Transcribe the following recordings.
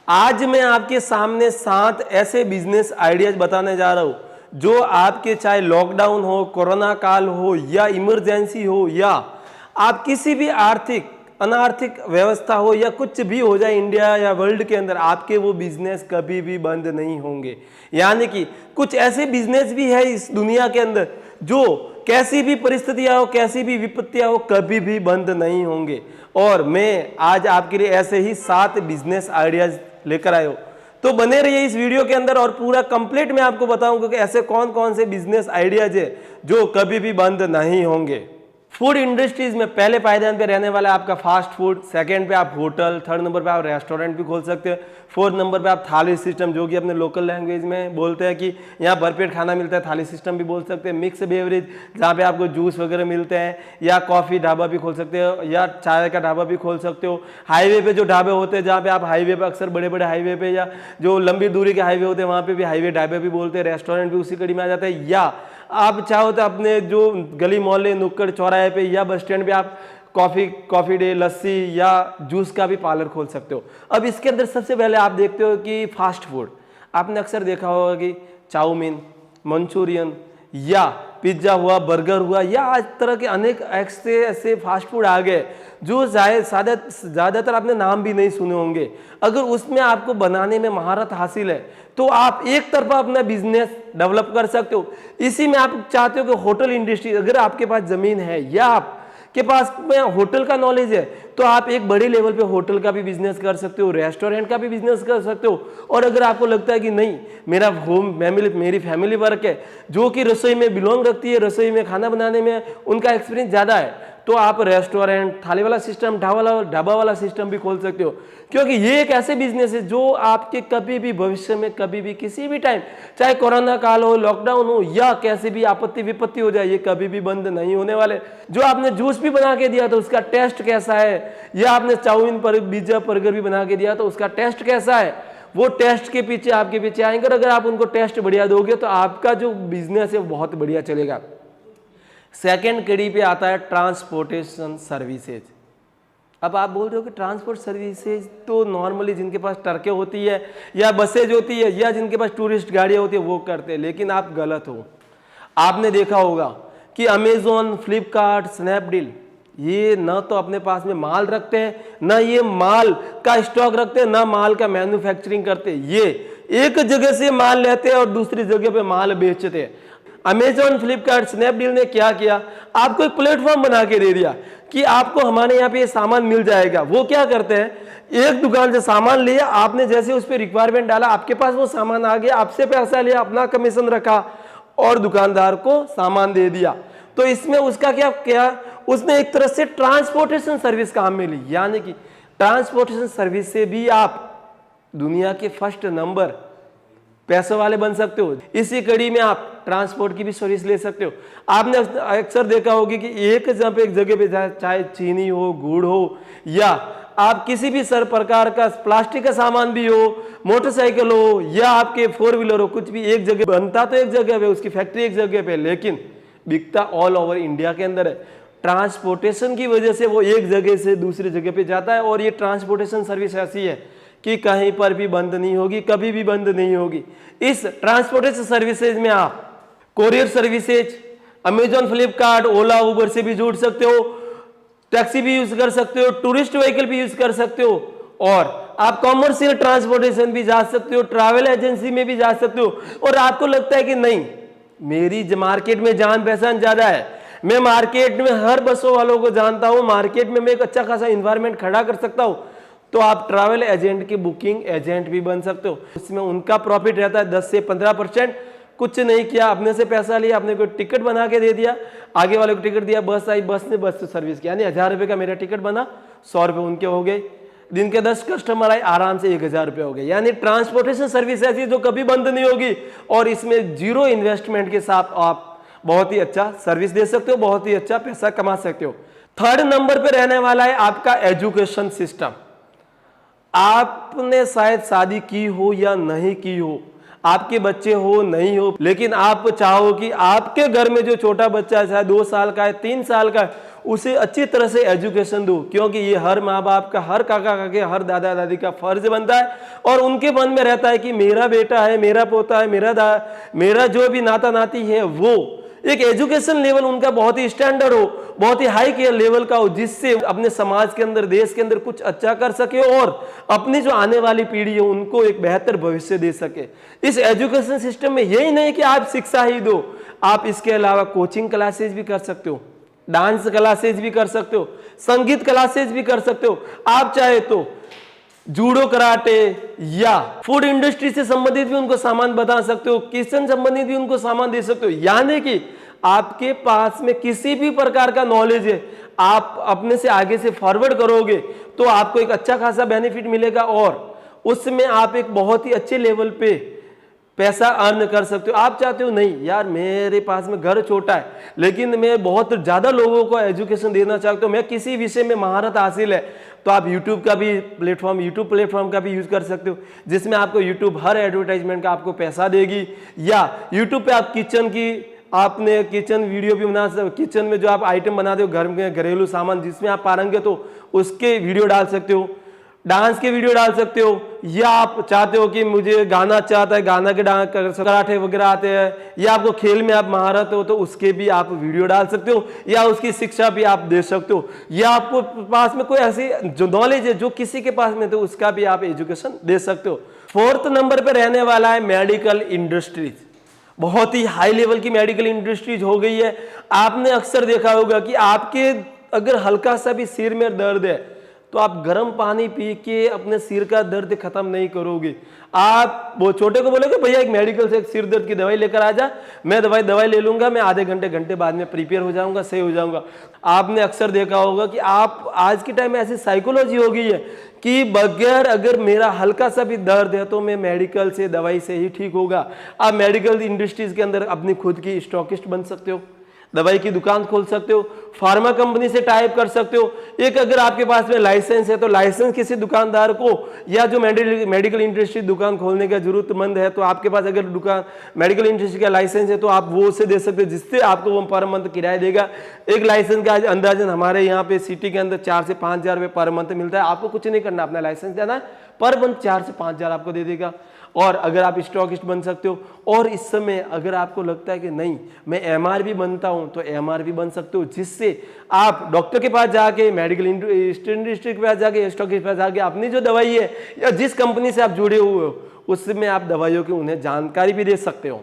आज मैं आपके सामने 7 ऐसे बिजनेस आइडियाज बताने जा रहा हूं जो आपके चाहे लॉकडाउन हो, कोरोना काल हो या इमरजेंसी हो या आप किसी भी आर्थिक अनार्थिक व्यवस्था हो या कुछ भी हो जाए इंडिया या वर्ल्ड के अंदर, आपके वो बिजनेस कभी भी बंद नहीं होंगे। यानी कि कुछ ऐसे बिजनेस भी है इस दुनिया के अंदर जो कैसी भी परिस्थितियां हो, कैसी भी विपत्तियां हो, कभी भी बंद नहीं होंगे। और मैं आज आपके लिए ऐसे ही 7 बिजनेस आइडियाज लेकर आए हो, तो बने रहिए इस वीडियो के अंदर और पूरा कंप्लीट मैं आपको बताऊंगा कि ऐसे कौन कौन से बिजनेस आइडियाज है जो कभी भी बंद नहीं होंगे। फूड इंडस्ट्रीज में पहले पायदान पे रहने वाला है आपका फास्ट फूड, सेकंड पे आप होटल, थर्ड नंबर पे आप रेस्टोरेंट भी खोल सकते हैं, फोर्थ नंबर पे आप थाली सिस्टम जो कि अपने लोकल लैंग्वेज में बोलते हैं कि यहाँ भरपेट खाना मिलता है, थाली सिस्टम भी बोल सकते हैं। मिक्स बेवरेज जहाँ पे आपको जूस वगैरह मिलते हैं, या कॉफ़ी ढाबा भी खोल सकते हो या चाय का ढाबा भी खोल सकते हो। हाईवे पे जो ढाबे होते हैं जहाँ पे आप हाईवे पे अक्सर बड़े बड़े हाईवे पे या जो लंबी दूरी के हाईवे होते हैं वहाँ पे भी हाईवे ढाबे भी बोलते हैं, रेस्टोरेंट भी उसी कड़ी में आ जाता है। या आप चाहो तो अपने जो गली मोहल्ले नुक्कड़ चौराहे पे या बस स्टैंड पे आप कॉफी डे, लस्सी या जूस का भी पार्लर खोल सकते हो। अब इसके अंदर सबसे पहले आप देखते हो कि फास्ट फूड, आपने अक्सर देखा होगा कि चाउमीन, मंचूरियन या पिज्जा हुआ, बर्गर हुआ, या आज तरह के अनेक ऐसे फास्ट फूड आ गए जो ज़्यादातर आपने नाम भी नहीं सुने होंगे। अगर उसमें आपको बनाने में महारत हासिल है तो आप एक तरफा अपना बिजनेस डेवलप कर सकते हो। इसी में आप चाहते हो कि होटल इंडस्ट्री, अगर आपके पास जमीन है या आपके पास में होटल का नॉलेज है तो आप एक बड़े लेवल पे होटल का भी बिजनेस कर सकते हो, रेस्टोरेंट का भी बिजनेस कर सकते हो। और अगर आपको लगता है कि नहीं, मेरी फैमिली वर्क है जो कि रसोई में बिलोंग रखती है, रसोई में खाना बनाने में उनका एक्सपीरियंस ज़्यादा है, तो आप रेस्टोरेंट, थाली वाला सिस्टम, ढाबा वाला सिस्टम भी खोल सकते हो। क्योंकि ये एक ऐसे बिजनेस है जो आपके कभी भी भविष्य में, कभी भी, किसी भी टाइम, चाहे कोरोना काल हो, लॉकडाउन हो या कैसे भी आपत्ति विपत्ति हो जाए, ये कभी भी बंद नहीं होने वाले। जो आपने जूस भी बना के दिया तो उसका टेस्ट कैसा है, या आपने चाउमीन पर पिज्जा बर्गर भी बना के दिया तो उसका टेस्ट कैसा है, वो टेस्ट के पीछे आपके पीछे आएंगे। और अगर आप उनको टेस्ट बढ़िया दोगे तो आपका जो बिजनेस है वो बहुत बढ़िया चलेगा। सेकेंड कड़ी पे आता है ट्रांसपोर्टेशन सर्विसेज। अब आप बोल रहे हो कि ट्रांसपोर्ट सर्विसेज तो नॉर्मली जिनके पास ट्रकें होती है या बसेज होती है या जिनके पास टूरिस्ट गाड़ियाँ होती है वो करते हैं, लेकिन आप गलत हो। आपने देखा होगा कि अमेजोन, फ्लिपकार्ट, स्नैपडील ये न तो अपने पास में माल रखते हैं, न ये माल का स्टॉक रखते हैं, न माल का मैन्युफैक्चरिंग करते हैं। ये एक जगह से माल लेते हैं और दूसरी जगह पे माल बेचते हैं। अमेजॉन, फ्लिपकार्ट, स्नैपडील ने क्या किया, आपको एक प्लेटफॉर्म बना के दे दिया कि आपको हमारे यहाँ पे ये सामान मिल जाएगा। वो क्या करते हैं, एक दुकान से सामान लिया, आपने जैसे उस पर रिक्वायरमेंट डाला, आपके पास वो सामान आ गया, आपसे पैसा लिया, अपना कमीशन रखा और दुकानदार को सामान दे दिया। तो इसमें उसका क्या किया, उसने एक तरह से ट्रांसपोर्टेशन सर्विस काम में ली। यानी कि ट्रांसपोर्टेशन सर्विस से भी आप दुनिया के फर्स्ट नंबर पैसे वाले बन सकते हो। इसी कड़ी में आप ट्रांसपोर्ट की भी सर्विस ले सकते हो। आपने अक्सर देखा होगी कि एक जगह पे चाहे चीनी हो, गुड़ हो, या आप किसी भी सर प्रकार का प्लास्टिक का सामान भी हो, मोटरसाइकिल हो या आपके 4 व्हीलर हो, कुछ भी एक जगह बनता तो एक जगह पे, उसकी फैक्ट्री एक जगह पे, लेकिन बिकता ऑल ओवर इंडिया के अंदर है। ट्रांसपोर्टेशन की वजह से वो एक जगह से दूसरी जगह पे जाता है। और ये ट्रांसपोर्टेशन सर्विस ऐसी है कि कहीं पर भी बंद नहीं होगी, कभी भी बंद नहीं होगी। इस ट्रांसपोर्टेशन सर्विसेज में आप कोरियर सर्विसेज, अमेजॉन, फ्लिपकार्ट, ओला, उबर से भी जुड़ सकते हो, टैक्सी भी यूज कर सकते हो, टूरिस्ट व्हीकल भी यूज कर सकते हो, और आप कॉमर्शियल ट्रांसपोर्टेशन भी जा सकते हो, ट्रैवल एजेंसी में भी जा सकते हो। और आपको लगता है कि नहीं, मेरी मार्केट में जान पहचान ज्यादा है, मैं मार्केट में हर बसों वालों को जानता हूं, मार्केट में मैं एक अच्छा खासा इन्वायरमेंट खड़ा कर सकता हूं, तो आप ट्रैवल एजेंट की बुकिंग एजेंट भी बन सकते हो। इसमें उनका प्रॉफिट रहता है 10 से 15%। कुछ नहीं किया, अपने से पैसा लिया, अपने को टिकट बना के दे दिया, आगे वाले को टिकट दिया, बस आई, बस ने बस से सर्विस किया, यानी 1000 रुपये का मेरा टिकट बना, 100 रुपये उनके हो गए। दिन के 10 कस्टमर आए, आराम से 1000 रुपये हो गए। यानी ट्रांसपोर्टेशन सर्विस ऐसी जो कभी बंद नहीं होगी और इसमें जीरो इन्वेस्टमेंट के साथ आप बहुत ही अच्छा सर्विस दे सकते हो, बहुत ही अच्छा पैसा कमा सकते हो। थर्ड नंबर पे रहने वाला है आपका एजुकेशन सिस्टम। आपने शायद शादी की हो या नहीं की हो, आपके बच्चे हो नहीं हो, लेकिन आप चाहो कि आपके घर में जो छोटा बच्चा है, चाहे 2 साल का है, 3 साल का है, उसे अच्छी तरह से एजुकेशन दो, क्योंकि ये हर माँ बाप का, हर काका काकी, हर दादा दादी का फर्ज बनता है। और उनके मन में रहता है कि मेरा बेटा है, मेरा पोता है, मेरा जो भी नाता नाती है, वो एक एजुकेशन लेवल उनका बहुत ही स्टैंडर्ड हो, बहुत ही हाई केयर लेवल का हो, जिससे अपने समाज के अंदर, देश के अंदर कुछ अच्छा कर सके और अपनी जो आने वाली पीढ़ी है उनको एक बेहतर भविष्य दे सके। इस एजुकेशन सिस्टम में यही नहीं कि आप शिक्षा ही दो, आप इसके अलावा कोचिंग क्लासेज भी कर सकते हो, डांस क्लासेज भी कर सकते हो, संगीत क्लासेज भी कर सकते हो। आप चाहे तो जूडो कराटे या फूड इंडस्ट्री से संबंधित भी उनको सामान बता सकते हो, किचन संबंधित भी उनको सामान दे सकते हो। यानी कि आपके पास में किसी भी प्रकार का नॉलेज है, आप अपने से आगे से फॉरवर्ड करोगे तो आपको एक अच्छा खासा बेनिफिट मिलेगा और उसमें आप एक बहुत ही अच्छे लेवल पे पैसा अर्न कर सकते हो। आप चाहते हो नहीं यार मेरे पास में घर छोटा है लेकिन मैं बहुत ज्यादा लोगों को एजुकेशन देना चाहता हूं, मैं किसी विषय में महारत हासिल है, तो आप यूट्यूब का भी प्लेटफॉर्म का भी यूज कर सकते हो, जिसमें आपको यूट्यूब हर एडवर्टाइजमेंट का आपको पैसा देगी। या यूट्यूब पे आप आपने किचन वीडियो भी बना सकते हो, किचन में जो आप आइटम बनाते हो घर में, घरेलू सामान जिसमें आप पारंगत हो उसके वीडियो डाल सकते हो, डांस के वीडियो डाल सकते हो। या आप चाहते हो कि मुझे गाना अच्छा आता है, गाना के डांस कराटे वगैरह आते हैं, या आपको खेल में आप महारत हो तो उसके भी आप वीडियो डाल सकते हो, या उसकी शिक्षा भी आप दे सकते हो, या आपको पास में कोई ऐसी जो नॉलेज है जो किसी के पास में तो उसका भी आप एजुकेशन दे सकते हो। 4th नंबर पे रहने वाला है मेडिकल इंडस्ट्रीज। बहुत ही हाई लेवल की मेडिकल इंडस्ट्रीज हो गई है। आपने अक्सर देखा होगा कि आपके अगर हल्का सा भी सिर में दर्द है तो आप गर्म पानी पी के अपने सिर का दर्द खत्म नहीं करोगे। आप वो छोटे को बोलोगे भैया एक मेडिकल से एक सिर दर्द की दवाई लेकर आ जा, मैं दवाई ले लूंगा, मैं आधे घंटे बाद में प्रिपेयर हो जाऊंगा, सही हो जाऊंगा। आपने अक्सर देखा होगा कि आप आज के टाइम में ऐसी साइकोलॉजी हो गई है कि बगैर अगर मेरा हल्का सा भी दर्द है तो मैं मेडिकल से दवाई से ही ठीक होगा। आप मेडिकल इंडस्ट्रीज के अंदर अपनी खुद की स्टॉकिस्ट बन सकते हो, दवाई की दुकान खोल सकते हो, फार्मा कंपनी से टाइप कर सकते हो। एक अगर आपके पास में लाइसेंस है तो लाइसेंस किसी दुकानदार को या जो मेडिकल इंडस्ट्री दुकान खोलने का जरूरतमंद है तो आपके पास अगर दुकान मेडिकल इंडस्ट्री का लाइसेंस है तो आप वो उसे दे सकते हो, जिससे आपको वो पर मंथ किराया देगा। एक लाइसेंस का अंदाजन हमारे यहाँ पे सिटी के अंदर 4 से 5 हजार रुपये पर मंथ मिलता है। आपको कुछ नहीं करना, अपना लाइसेंस देना है, पर मंथ 4 से 5 हजार आपको दे देगा। और अगर आप स्टॉकिस्ट बन सकते हो, और इस समय अगर आपको लगता है कि नहीं मैं एमआर भी बनता हूं तो एमआर भी बन सकते हो, जिससे आप डॉक्टर के पास जाके, मेडिकल इंडस्ट्री के पास जाके, स्टॉकिस्ट के पास जाके अपनी जो दवाई है या जिस कंपनी से आप जुड़े हुए हो उसमें आप दवाइयों की उन्हें जानकारी भी दे सकते हो।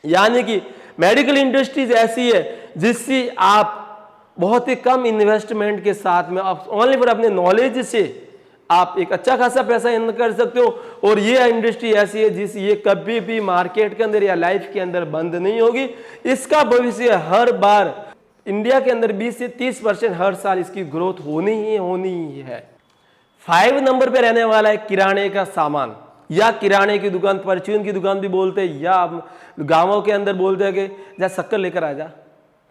यानी कि मेडिकल इंडस्ट्रीज ऐसी है जिससे आप बहुत ही कम इन्वेस्टमेंट के साथ में ओनली फॉर अपने नॉलेज से आप एक अच्छा खासा पैसा अर्न कर सकते हो। और ये इंडस्ट्री ऐसी है ये कभी भी मार्केट के अंदर या लाइफ के अंदर बंद नहीं होगी। इसका भविष्य हर बार इंडिया के अंदर 20 से 30% हर साल इसकी ग्रोथ होनी ही है। 5 नंबर पे रहने वाला है किराने का सामान या किराने की दुकान, परचून की दुकान भी बोलते हैं, या गांवों के अंदर बोलते हैं कि जा शक्कर लेकर आ जा,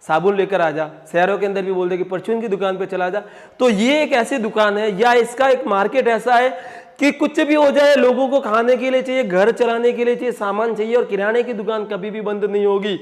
साबुन लेकर आ जा। शहरों के अंदर भी बोलते हैं कि परचून की दुकान पे चला जा। तो ये एक ऐसी दुकान है या इसका एक मार्केट ऐसा है कि कुछ भी हो जाए, लोगों को खाने के लिए चाहिए, घर चलाने के लिए चाहिए, सामान चाहिए, और किराने की दुकान कभी भी बंद नहीं होगी।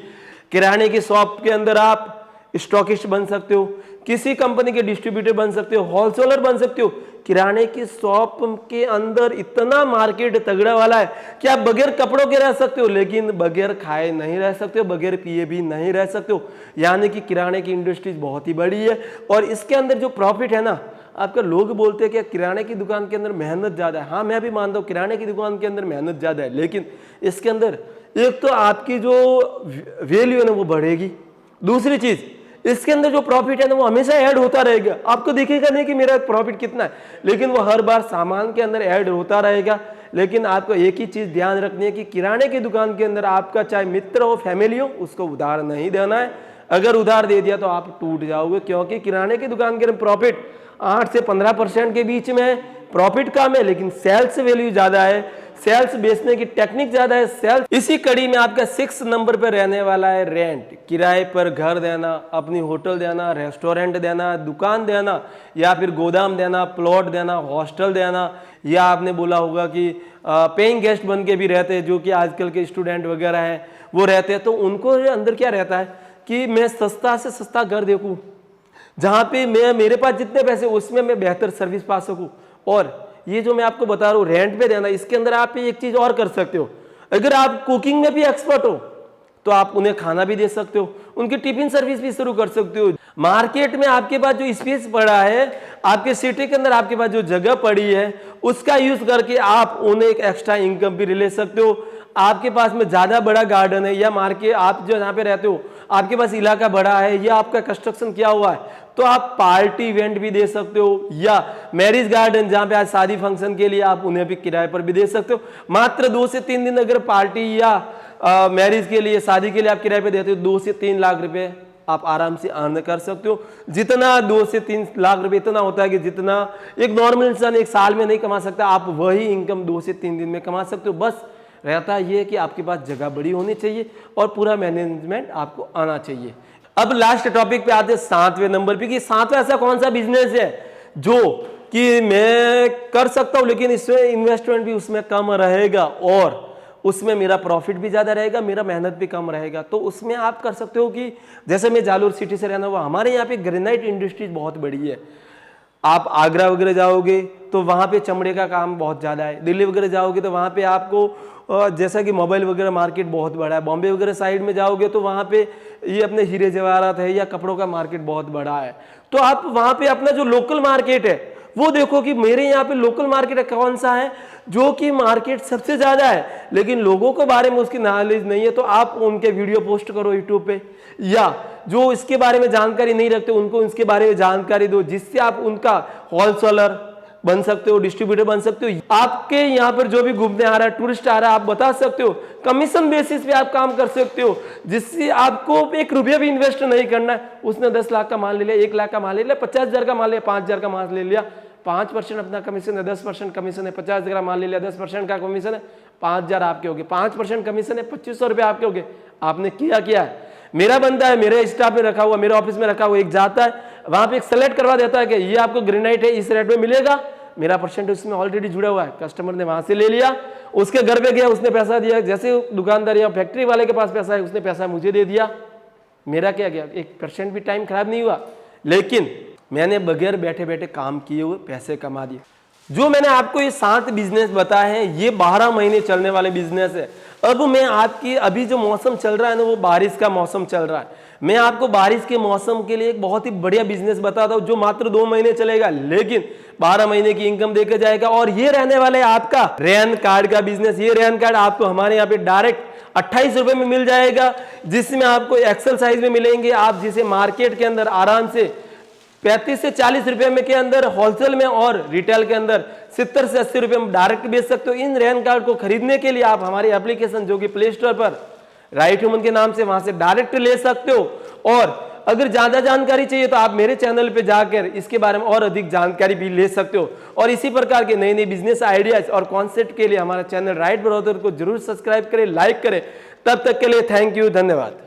किराने की शॉप के अंदर आप स्टॉकिस्ट बन सकते हो, किसी कंपनी के डिस्ट्रीब्यूटर बन सकते हो, होलसेलर बन सकते हो। किराने की शॉप के अंदर इतना मार्केट तगड़ा वाला है कि आप बगैर कपड़ों के रह सकते हो, लेकिन बगैर खाए नहीं रह सकते हो, बगैर पिए भी नहीं रह सकते हो। यानी कि किराने की इंडस्ट्रीज बहुत ही बड़ी है और इसके अंदर जो प्रॉफिट है ना, आपके लोग बोलते हैं कि किराने की दुकान के अंदर मेहनत ज्यादा है। हाँ, मैं भी मानता हूँ किराने की दुकान के अंदर मेहनत ज्यादा है, लेकिन इसके अंदर एक तो आपकी जो वैल्यू है ना वो बढ़ेगी, दूसरी चीज इसके अंदर जो प्रॉफिट है ना वो हमेशा ऐड होता रहेगा। आपको दिखेगा नहीं कि मेरा प्रॉफिट कितना है, लेकिन वो हर बार सामान के अंदर ऐड होता रहेगा। लेकिन आपको एक ही चीज ध्यान रखनी है कि किराने की दुकान के अंदर आपका चाहे मित्र हो, फैमिली हो, उसको उधार नहीं देना है। अगर उधार दे दिया तो आप टूट जाओगे, क्योंकि किराने की दुकान के अंदर प्रॉफिट 8 से 15% के बीच में है। प्रॉफिट कम है लेकिन सेल्स वैल्यू ज्यादा है, सेल्स बेचने की टेक्निक ज्यादा है। सेल्स इसी कड़ी में आपका 6 नंबर पर रहने वाला है रेंट, किराए पर घर देना, अपनी होटल देना, रेस्टोरेंट देना, दुकान देना, या फिर गोदाम देना, प्लॉट देना, हॉस्टल देना, या आपने बोला होगा कि पेइंग गेस्ट बन के भी रहते हैं, जो कि आजकल के स्टूडेंट वगैरह हैं वो रहते हैं। तो उनको अंदर क्या रहता है कि मैं सस्ता से सस्ता घर देखूं, जहां पे मेरे पास जितने पैसे उसमें मैं बेहतर सर्विस पा सकूं। और ये जो मैं आपको बता रहा हूं रेंट पे देना, इसके अंदर आप एक चीज और कर सकते हो। अगर आप कुकिंग में भी एक्सपर्ट हो तो आप उन्हें खाना भी दे सकते हो, उनकी टिफिन सर्विस भी शुरू कर सकते हो। मार्केट में आपके पास जो स्पेस पड़ा है, आपके सिटी के अंदर आपके पास जो जगह पड़ी है, उसका यूज करके आप उन्हें एक एक्स्ट्रा इनकम भी ले सकते हो। आपके पास में ज्यादा बड़ा गार्डन है या मार्केट आप जो जहाँ पे रहते हो आपके पास इलाका बड़ा है या आपका कंस्ट्रक्शन किया हुआ है, तो आप पार्टी इवेंट भी दे सकते हो। या मैरिज गार्डन जहां पे आज शादी फंक्शन के लिए आप उन्हें भी किराए पर भी दे सकते हो। मात्र 2 से 3 दिन अगर पार्टी या मैरिज के लिए, शादी के लिए आप किराए पे देते हो, 2 से 3 लाख रुपए आप आराम से अर्न कर सकते हो। जितना 2 से 3 लाख रुपए इतना होता है कि जितना एक नॉर्मल इंसान एक साल में नहीं कमा सकता, आप वही इनकम 2 से 3 दिन में कमा सकते हो। बस रहता यह है कि आपके पास जगह बड़ी होनी चाहिए और पूरा मैनेजमेंट आपको आना चाहिए। अब लास्ट टॉपिक पे आते हैं 7वें नंबर पे कि 7वां ऐसा कौन सा बिजनेस है जो कि मैं कर सकता हूं लेकिन इसमें इन्वेस्टमेंट भी उसमें कम रहेगा और उसमें मेरा प्रॉफिट भी ज्यादा रहेगा, मेरा मेहनत भी कम रहेगा। तो उसमें आप कर सकते हो कि जैसे मैं जालोर सिटी से रहना हुआ, हमारे यहाँ पे ग्रेनाइट इंडस्ट्रीज बहुत बड़ी है। आप आगरा वगैरह जाओगे तो वहाँ पे चमड़े का काम बहुत ज़्यादा है। दिल्ली वगैरह जाओगे तो वहाँ पे आपको जैसा कि मोबाइल वगैरह मार्केट बहुत बड़ा है। बॉम्बे वगैरह साइड में जाओगे तो वहाँ पे ये अपने हीरे जवाहरात है या कपड़ों का मार्केट बहुत बड़ा है। तो आप वहाँ पे अपना जो लोकल मार्केट है वो देखो कि मेरे यहाँ पे लोकल मार्केट कौन सा है जो कि मार्केट सबसे ज़्यादा है लेकिन लोगों के बारे में उसकी नॉलेज नहीं है। तो आप उनके वीडियो पोस्ट करो यूट्यूब पे, या जो इसके बारे में जानकारी नहीं रखते उनको इसके बारे में जानकारी दो, जिससे आप उनका होलसेलर बन सकते हो, डिस्ट्रीब्यूटर बन सकते हो। आपके यहाँ पर जो भी घूमने आ रहा है, टूरिस्ट आ रहा है, आप बता सकते हो। कमीशन बेसिस पे आप काम कर सकते हो जिससे आपको 1 रुपया भी इन्वेस्ट नहीं करना है। उसने 10 लाख का माल ले लिया, 1 लाख का माल ले लिया, 50,000 का माल लिया, 5,000 का माल ले लिया, 5% अपना कमीशन है, 10% कमीशन है, 50,000 का माल ले लिया, 10% का कमीशन है, 5,000 आपके हो गए, 5% कमीशन है, 2500 रुपये आपके हो गए। आपने किया है। मेरा बंदा है, मेरे स्टाफ में रखा हुआ, मेरे ऑफिस में रखा हुआ, एक जाता है वहां पे एक सेलेक्ट करवा देता है कि ये आपको ग्रेनाइट है, इस रेट में मिलेगा। मेरा परसेंट उसमें ऑलरेडी जुड़ा हुआ है, कस्टमर ने वहां से ले लिया, उसके घर पे गया, उसने पैसा दिया। जैसे दुकानदार या फैक्ट्री वाले के पास पैसा है, उसने पैसा मुझे दे दिया। मेरा क्या गया, 1% भी टाइम खराब नहीं हुआ, लेकिन मैंने बगैर बैठे बैठे काम किए हुए पैसे कमा दिए। जो मैंने आपको ये 7 बिजनेस बताए हैं ये 12 महीने चलने वाले बिजनेस है। अब मैं आपकी अभी जो मौसम चल रहा है ना वो बारिश का मौसम चल रहा है। मैं आपको बारिश के मौसम के लिए एक बहुत ही बढ़िया बिजनेस बताता हूं जो मात्र 2 महीने चलेगा लेकिन 12 महीने की इनकम देकर जाएगा। और ये रहने वाला है आपका रेन कार्ड का बिजनेस। ये रेन कार्ड आपको हमारे यहाँ पे डायरेक्ट 28 रुपए में मिल जाएगा, जिसमें आपको एक्सेल साइज में मिलेंगे। आप जिसे मार्केट के अंदर आराम से 35 से 40 रुपए में के अंदर होलसेल में और रिटेल के अंदर 70 से 80 रुपए में डायरेक्ट बेच सकते हो। इन रेन कार्ड को खरीदने के लिए आप हमारी एप्लीकेशन जो कि प्ले स्टोर पर राइट ह्यूमन के नाम से वहां से डायरेक्ट ले सकते हो। और अगर ज्यादा जानकारी चाहिए तो आप मेरे चैनल पे जाकर इसके बारे में और अधिक जानकारी भी ले सकते हो। और इसी प्रकार के नए नए बिजनेस आइडियाज और कॉन्सेप्ट के लिए हमारा चैनल राइट ब्रदर को जरूर सब्सक्राइब करें, लाइक करें। तब तक के लिए थैंक यू, धन्यवाद।